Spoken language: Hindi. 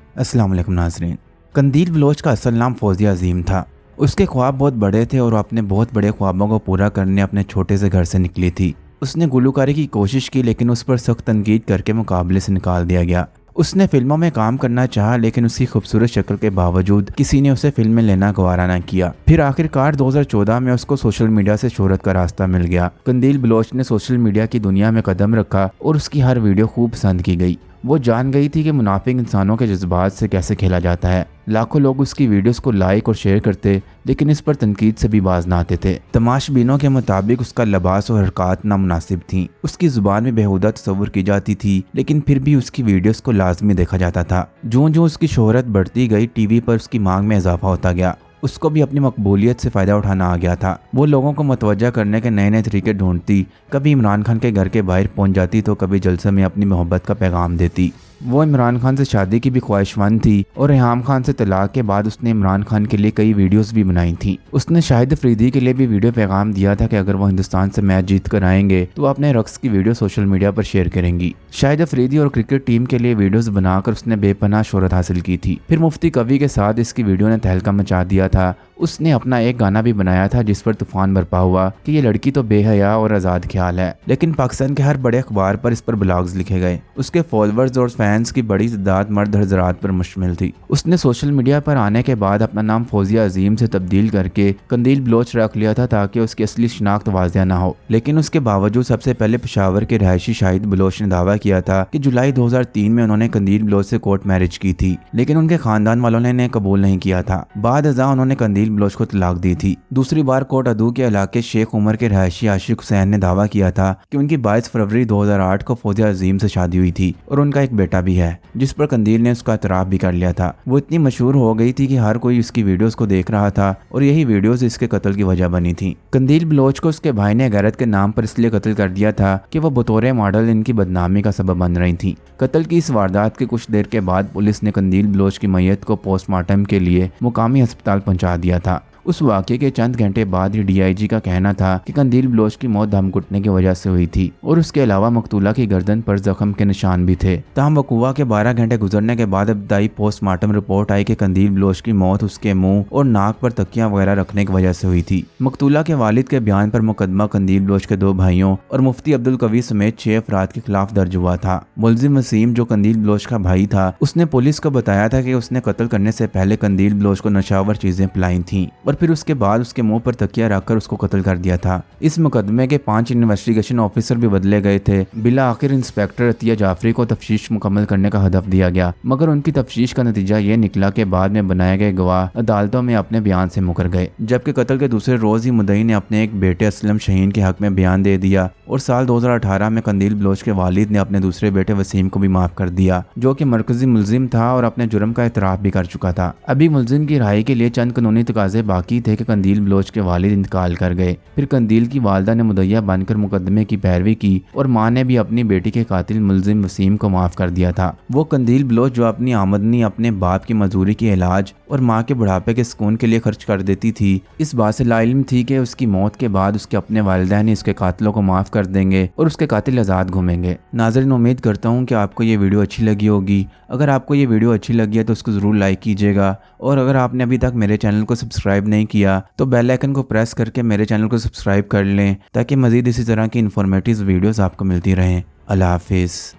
अस्सलाम वालेकुम नाज़रीन। कंदील बलोच का असल नाम फौजिया अजीम था। उसके ख्वाब बहुत बड़े थे और अपने बहुत बड़े ख्वाबों को पूरा करने अपने छोटे से घर से निकली थी। उसने गुलूकारी की कोशिश की लेकिन उस पर सख्त तनकीद करके मुकाबले से निकाल दिया गया। उसने फिल्मों में काम करना चाहा लेकिन उसकी खूबसूरत शक्ल के बावजूद किसी ने उसे फिल्म में लेना गवारा न किया। फिर आखिरकार 2014 में उसको सोशल मीडिया से शोहरत का रास्ता मिल गया। कंदील बलोच ने सोशल मीडिया की दुनिया में कदम रखा और उसकी हर वीडियो खूब पसंद की गई। वो जान गई थी कि मुनाफिक इंसानों के जज्बात से कैसे खेला जाता है। लाखों लोग उसकी वीडियोस को लाइक और शेयर करते लेकिन इस पर तनकीद से भी बाज ना आते थे। तमाशबीनों के मुताबिक उसका लिबास और हरकत नामुनासिब थी। उसकी जुबान में बेहुदा तस्वुर की जाती थी लेकिन फिर भी उसकी वीडियोस को लाजमी देखा जाता था। जो जो उसकी शोहरत बढ़ती गई टीवी पर उसकी मांग में इजाफा होता गया। उसको भी अपनी मकबूलियत से फ़ायदा उठाना आ गया था। वो लोगों को मतवज्जा करने के नए नए तरीके ढूंढती। कभी इमरान खान के घर के बाहर पहुंच जाती तो कभी जलसे में अपनी मोहब्बत का पैगाम देती। वो इमरान खान से शादी की भी ख्वाहिशमंद थी और रेहाम खान से तलाक के बाद उसने इमरान खान के लिए कई वीडियोस भी बनाई थी। उसने शाहिद अफरीदी के लिए भी वीडियो पैगाम दिया था कि अगर वो हिंदुस्तान से मैच जीत कर आएंगे तो अपने रक्स की वीडियो सोशल मीडिया पर शेयर करेंगी। शाहिद अफरीदी और क्रिकेट टीम के लिए वीडियोस बनाकर उसने बेपनाह शोहरत हासिल की थी। फिर मुफ्ती कवि के साथ इसकी वीडियो ने तहलका मचा दिया था। उसने अपना एक गाना भी बनाया था जिस पर तूफान बरपा हुआ कि ये लड़की तो बेहया और आज़ाद ख्याल है। लेकिन पाकिस्तान के हर बड़े अखबार पर इस पर ब्लॉग्स लिखे गए। उसके फॉलोअर्स और फैंस की बड़ी तादाद मर्द हज़रात पर मुश्तमिल थी। उसने सोशल मीडिया पर आने के बाद अपना नाम फौजिया अजीम से तब्दील करके कंदील बलोच रख लिया था ताकि उसकी असली शनाख्त वाज़िया ना हो। लेकिन उसके बावजूद सबसे पहले पेशावर के रहायशी शाहिद बलोच ने दावा किया था कि जुलाई 2003 में उन्होंने कंदील बलोच से कोर्ट मैरिज की थी लेकिन उनके खानदान वालों ने इन्हें कबूल नहीं किया था। बाद अज़ा उन्होंने कंदील बलोच को तलाक दी थी। दूसरी बार कोट अदू के इलाके शेख उमर के रहायशी आशिक हुसैन ने दावा किया था कि उनकी 22 फरवरी 2008 को फौजिया अजीम से शादी हुई थी और उनका एक बेटा भी है जिस पर कंदील ने उसका इतराफ भी कर लिया था। वो इतनी मशहूर हो गई थी कि हर कोई उसकी वीडियोस को देख रहा था और यही वीडियोस इसके कत्ल की वजह बनी थी। कंदील बलोच को उसके भाई ने गैरत के नाम पर इसलिए कत्ल कर दिया था कि वह बतौर मॉडल इनकी बदनामी का सबब बन रही थी। कत्ल की इस वारदात के कुछ देर के बाद पुलिस ने कंदील बलोच की मैयत को पोस्टमार्टम के लिए मुकामी अस्पताल पहुंचा दिया था। उस वाक़े के चंद घंटे बाद ही डीआईजी का कहना था कि कंदील बलोच की मौत दम घुटने की वजह से हुई थी और उसके अलावा मकतूला की गर्दन पर जख्म के निशान भी थे। ताहम वक़ूआ के 12 घंटे गुजरने के बाद इब्तदाई पोस्टमार्टम रिपोर्ट आई कि कंदील बलोच की मौत उसके मुंह और नाक पर तकियां वगैरह रखने की वजह से हुई थी। मकतूला के वालिद के बयान पर मुकदमा कंदील बलोच के 2 भाइयों और मुफ्ती अब्दुल कवी समेत 6 अफराद के खिलाफ दर्ज हुआ था। मुलजिम वसीम जो कंदील बलोच का भाई था उसने पुलिस को बताया था कि उसने कत्ल करने से पहले कंदील बलोच को नशावर चीजें पिलाई थी और फिर उसके बाद उसके मुंह पर तकिया रखकर उसको कत्ल कर दिया था। इस मुकदमे के 5 इन्वेस्टिगेशन ऑफिसर भी बदले गए थे। बिला आखिर इंस्पेक्टर अतिया जाफरी को तफ्तीश मुकम्मल करने का हदफ दिया गया मगर उनकी तफ्तीश का नतीजा ये निकला कि बाद में बनाए गए गवाह अदालतों में अपने बयान से मुकर गए। जबकि कत्ल के दूसरे रोज ही मुद्दई ने अपने एक बेटे असलम शहीन के हक में बयान दे दिया और साल 2018 में कंदील बलोच के वालिद ने अपने दूसरे बेटे वसीम को भी माफ कर दिया जो कि मरकजी मुलजिम था और अपने जुर्म का इतराफ भी कर चुका था। अभी मुलजिम की रिहाई के लिए चंद कानूनी तकाजे बाकी थे कि कंदील बलोच के वालिद इंतकाल कर गए। फिर कंदील की वालदा ने मुद्दइया बनकर मुकदमे की पैरवी की और मां ने भी अपनी बेटी के कातिल मुलजिम वसीम को माफ कर दिया था। वो कंदील बलोच जो अपनी आमदनी अपने बाप की मजदूरी के इलाज और माँ के बुढ़ापे के सुकून के लिए खर्च कर देती थी, इस बात से लाइल्म थी कि उसकी मौत के बाद उसके अपने वालिदैन उसके कातिलों को माफ कर देंगे और उसके कातिल आज़ाद घूमेंगे। नाज़रीन, उम्मीद करता हूँ कि आपको ये वीडियो अच्छी लगी होगी। अगर आपको ये वीडियो अच्छी लगी है तो उसको ज़रूर लाइक कीजिएगा और अगर आपने अभी तक मेरे चैनल को सब्सक्राइब नहीं किया तो बेल आइकन को प्रेस करके मेरे चैनल को सब्सक्राइब कर लें ताकि मज़ीद इसी तरह की इन्फॉर्मेटिव वीडियोस आपको मिलती रहें। अल्लाह हाफिज़।